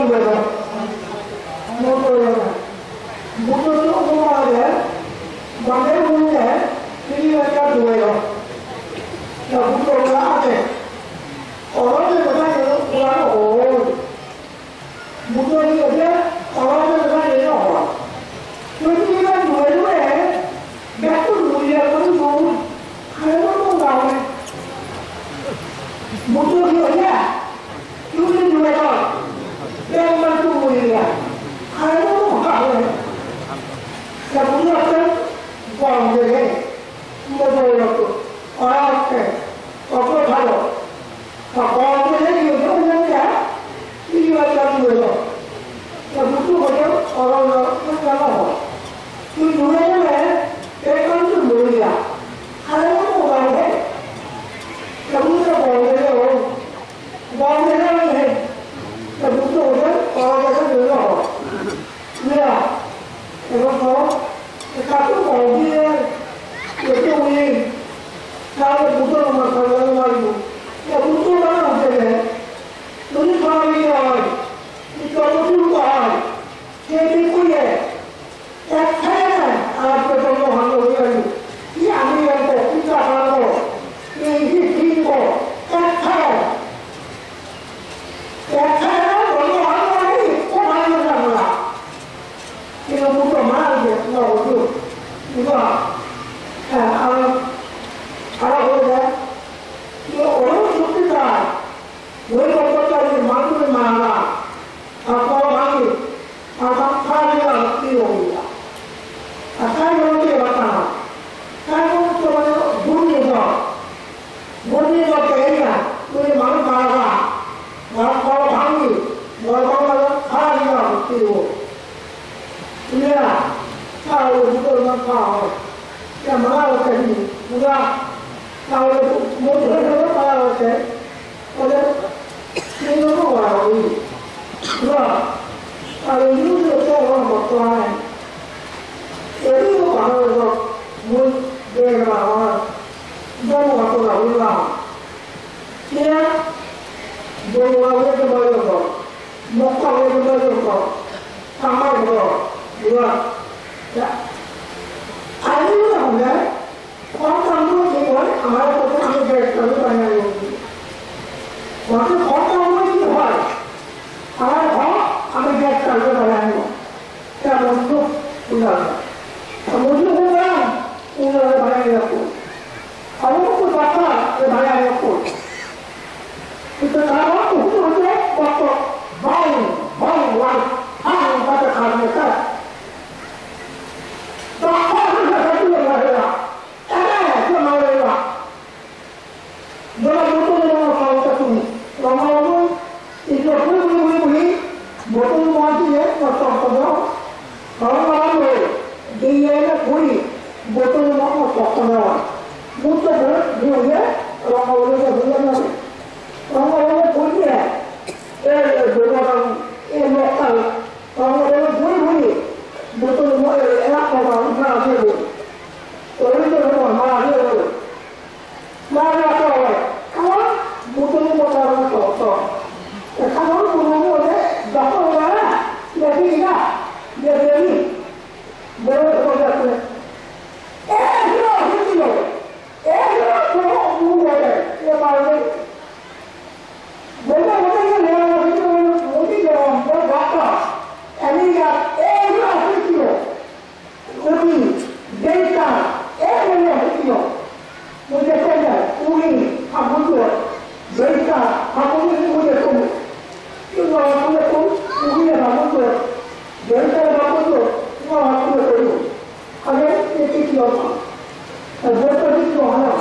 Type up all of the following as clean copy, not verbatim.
주에서 모두 소소하게 남의 문에 비리가 주에요. 자, 무서워가 하게 어른들 그냥 뭐라고 무서워이 어제 어른들 그냥 얘기하고 여기가 누구에 몇 분 우리하고는 좋은 하나도 나오네. 무서워이 어제 여기 누구에서 내가 또 우리야 하나도 나오네. 자, 무서워서 광대에 무서워요. 어렵게 바로 광대에 요즘은 이리와 자주에서 무슨 거죠? 어려워 생각하고 그 노래에 백관수 모이야 하나도 못 가는데 무슨 광대요 광대를 해 무슨 거죠? 어려워서 놀라고 그래야 그래서 같은 광대에 여기 나를 무서워만 가려는 말이고 야 무서워만 어쩌네 너희 사람이야 이거 줄까 제비꾸에 약하면 앞에서 하는 거야 이 아니면 진짜 하고 이 길고 약하면 너무 하는 거니 꼭 하는 거잖아 이거 무서워만 하는 게 나오고 이거 알아보자. 이거 어려운 좋겠다. 왜 것까지 만들면 많아. 아까 많이, 파리가 뛰어옵니다. 파리가 뛰어왔잖아. 파리가 문에서 깨냐. 우리 많이 말아가. 바로 방이, 파리가 뛰어. 그래야, 파리가 무더만 가. 야, 말하고 때니, 누가, 나오고, 뭐, 해서 말하고 때, 어제, 이거 와요, 그럼, 이거 또 먹고 하네. 여기도 가면서, 문, 내가 나와, 너무 갖고 나올라. 그냥, 뭐가 왜 좀 어려서, 먹고 왜 좀 어려서, 상하고, 누가, 자, 아니면 하면 건강도 되고 아무것도 안 될까요? 만약에 와서 건강도 되고 안 될까요? 만약에 자, 먼저 올라가. 먼저 올라가 만약에였고 아무것도 바꿔 만약에였고 그때 나와서 혼자 왔고 마음 가서 가니까 너가 못하는 가오tasuni. 너무 이거 부부부부이 못하는 거한테 어떠거든. 너무 뒤에는 보이 못하는 거 어떠거든. 못하고 뭐야? 너무 오래가 불러나지. 너무 오래 보이네. 너가 먹다. 너무 오래 보이 못하는 거 애학과가 하나되고. 어른들은 말하고. 말하고 못하는 것하고는 없어. 가서 보는 거에 나빠가 여기가 여기 내가 보자고. 또 누구래? 이 말을 내가 보는 내가 보는 어디가 뭐 왔다. 아니가 했지요. 여기 데이터 했지요. मुझे कहना पूरी हम मुझे जैसा हम मुझे तुम क्यों मुझे तुम पूरी हम मुझे जैसा हम मुझे वो हम मुझे करो अगर ये किसी और जैसा किसी और है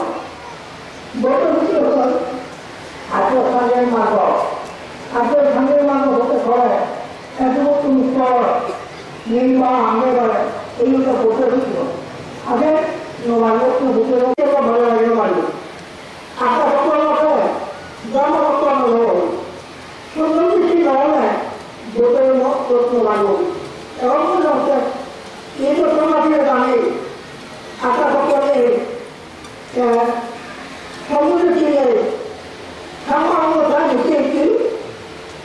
बहुत किसी और आजो संगे मांगो होते थोड़े ऐसे वो तुम स्टोर नहीं बाहर आने वाले ये तो बहुत किसी और अगर नवाज़ों को बुके को भरा है वाली आता बच्चों को जामा बच्चों को तो लोग किसी गाँव में बुके में तो नवाज़ों और वो लोग ये तो समाज में जाने आता बच्चों ने समुद्र के लिए हम लोग जाने के लिए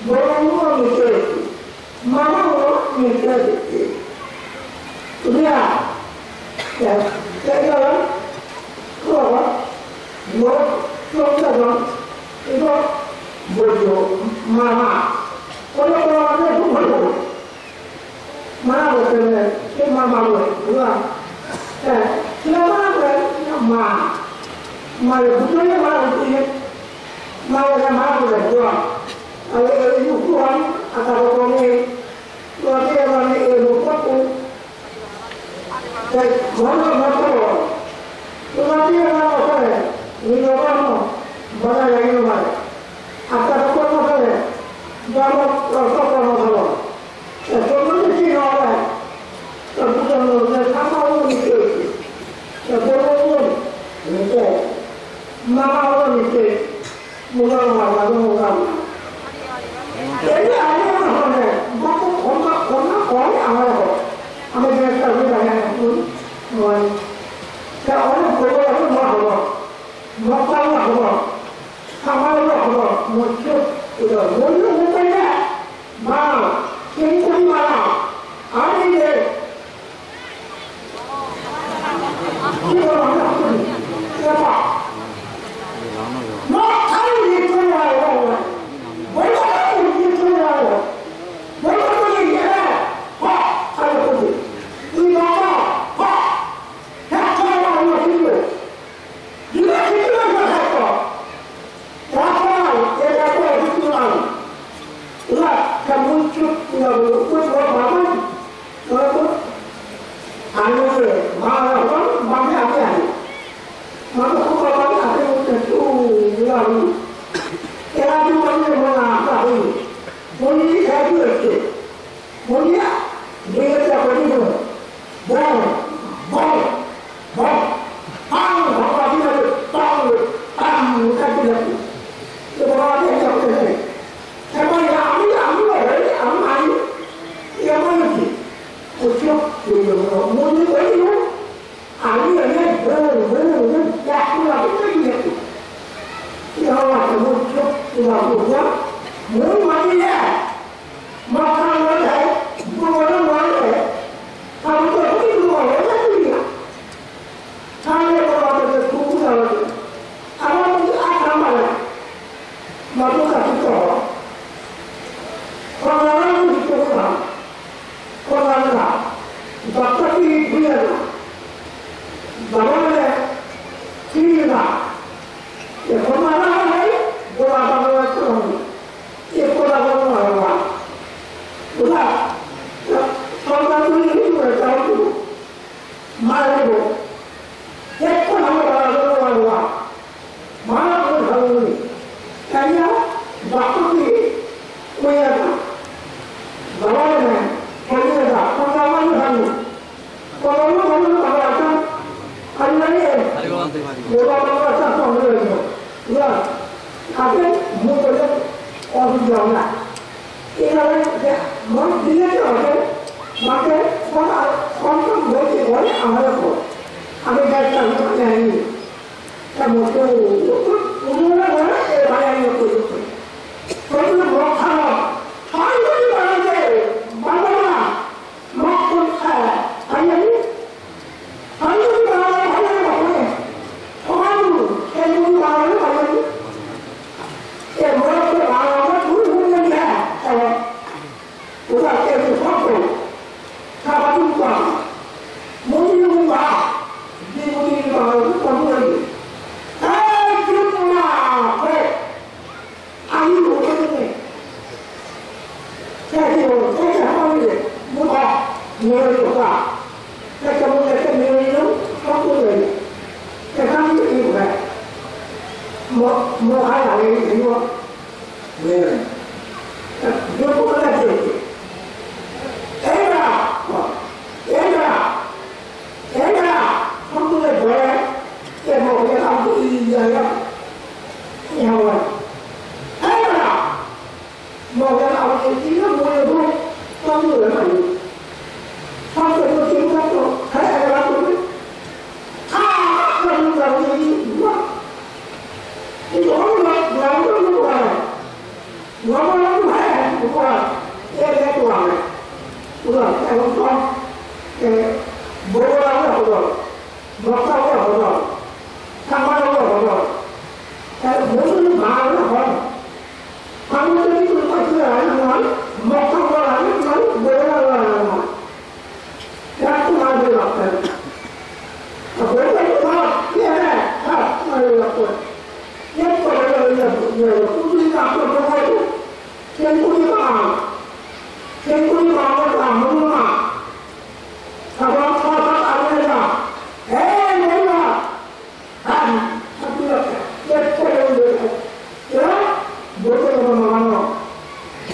बोलने को मिलते mình chơi udah ya kayak jalan keluar mau jalan itu bodoh mama kalau ada itu bodoh mana boleh itu mama boleh dua kenapa mama malu betulnya malu betulnya malu sama boleh dua kalau itu kurang atau kurangnya berarti orang itu aku dan mana masalah berarti orang apa ya ini orang mana yang ini mana atau apa masalah dalam rasa masalah sebelum itu orang sebelum itu apa orang itu sebelum itu mana orang itu mula jadi ada orang yang baku orang awal apa yang tahu banyak pun orang kalau orang boleh apa mau apa sama apa muncul itu muncul bukannya mau kincung mana ada dia kita orang pun siapa mau tahu itu orang 그럼 태국도 뭐라고 하거든, 먹자고 하거든, 상관하고 하거든, 무슨 말을 하거든. 방금들이 그렇게 그러면 먹자고 하면 뭐라고 하는 거야. 자꾸 말을 갖고 뭐라고 해, 다 말을 갖고 예뻐요, 꾸준히 갖고 들어가고 갱꾸리 마음을 다 먹는다. 사과 안 해라. 몰라. 예뻐요, 뭐라고 나가노?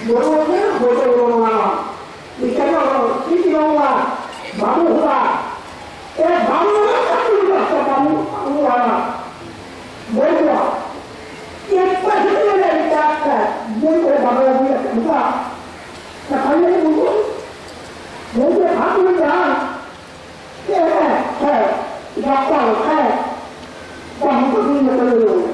뭐라고 나가노? 이때는 피디노가 마무가 마무가 딱 들렸어. 마무가 뭐야? 예뻐지는 애다. 뭐고 마무가 누가? 자, 관련이 뭐고? 뭐고 바꾸냐? 약간 마무가 있는 거예요.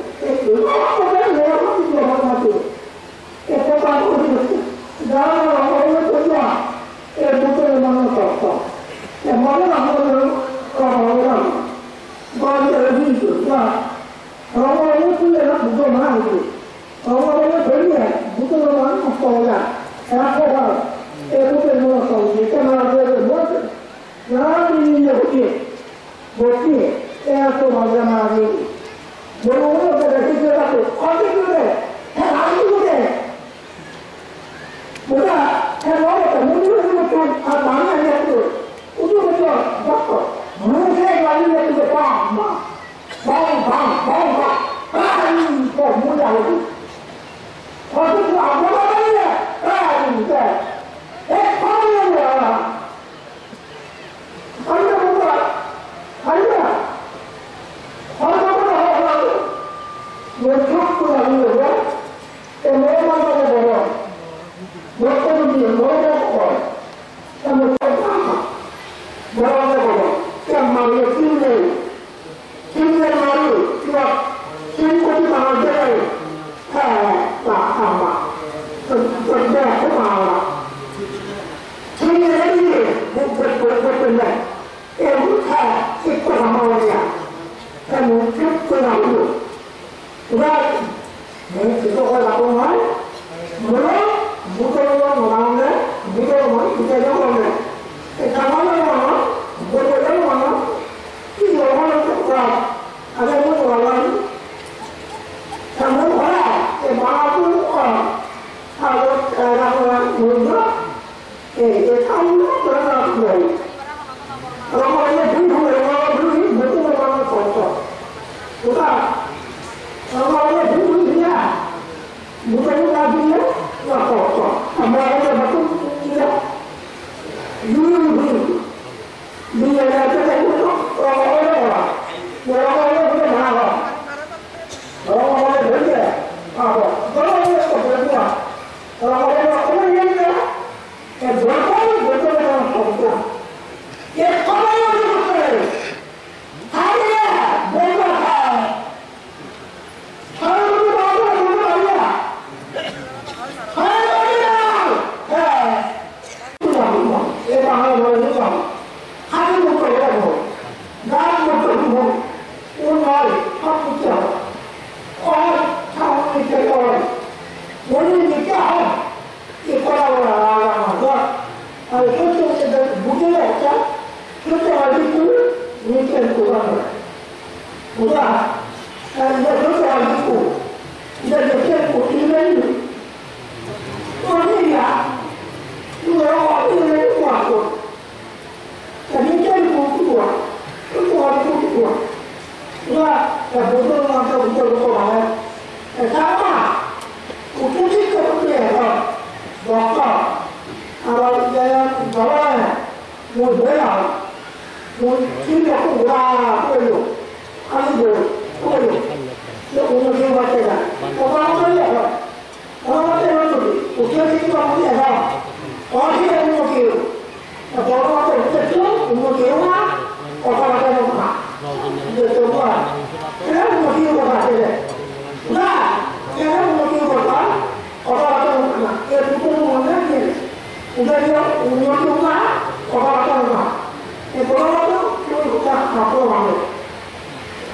udah dia umur rumah, orang rumah. Orang itu kita ngaku orang.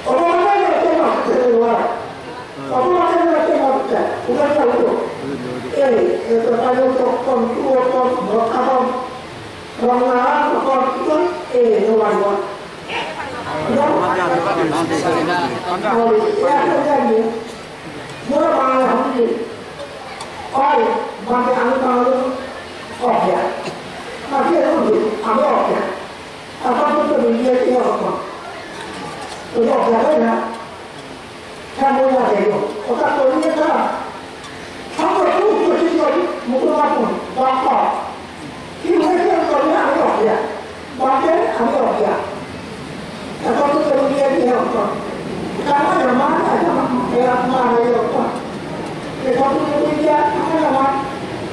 Orang yang tengok keluar. Orang yang tengok kita, bukan tahu. Itu ada tokon, tokon, tokon. Orang lain tokon itu, luar. Mula malam ini, oi, bagi anu tahu, oh ya, masih ada lagi, anu oh ya, apa pun terjadi dia apa, itu oh ya kan, kamu yang itu, otak kau ini kan, kamu tu sesuatu mungkin apa, apa, ini mereka kau ini anu oh ya, bagi anu oh ya. Apa tu terjadi dia apa? Karena zaman ada mana itu apa? Kalau tu dia apa?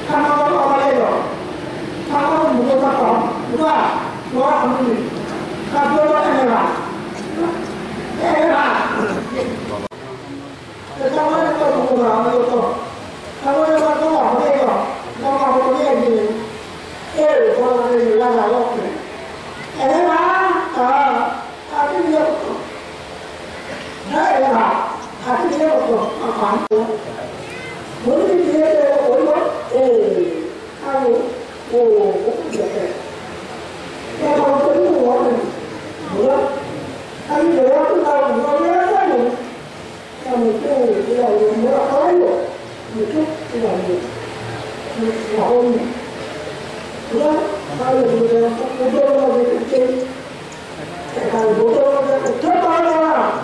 Karena orang itu, kalau bukan apa, bukan orang ini. Kalau orang era, kalau itu bukan itu, kalau itu apa itu? Kalau apa dia ini? Kalau ini lada lokal. Era, aku dia betul. Era, aku dia betul. Apa itu? Mungkin dia orang, aku, dia. Kalau itu orang, bukan. Aku dia tu tahu, dia tahu. Kamu tu dia orang tahu. Itu dia. Tahu. Bukan, kalau dia orang kecil. Kalau bodoh dia kecil mana?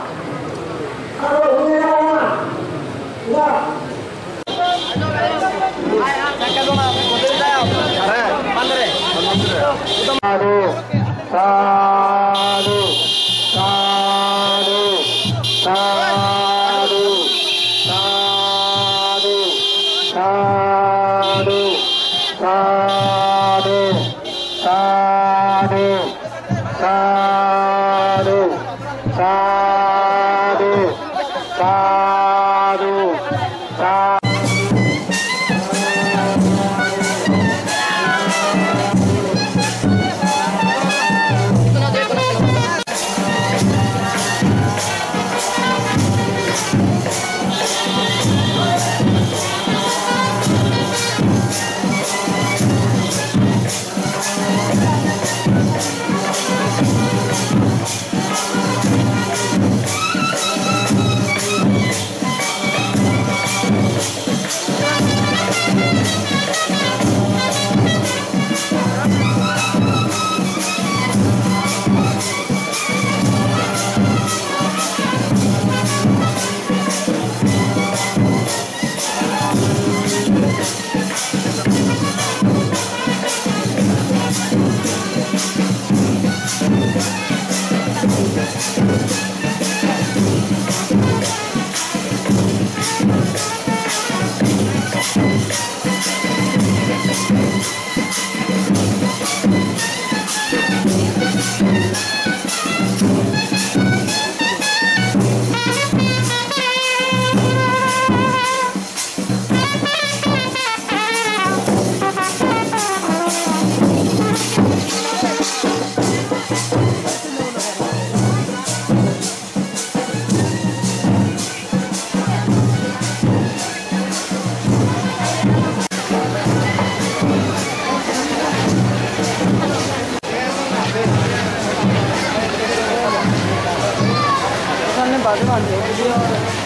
Kalau dia mana? Wah. Sadu, sadu, sadu, sadu, sadu, sadu, sadu, sadu, sadu, sadu, sadu, sadu. 맞으면 안 돼요.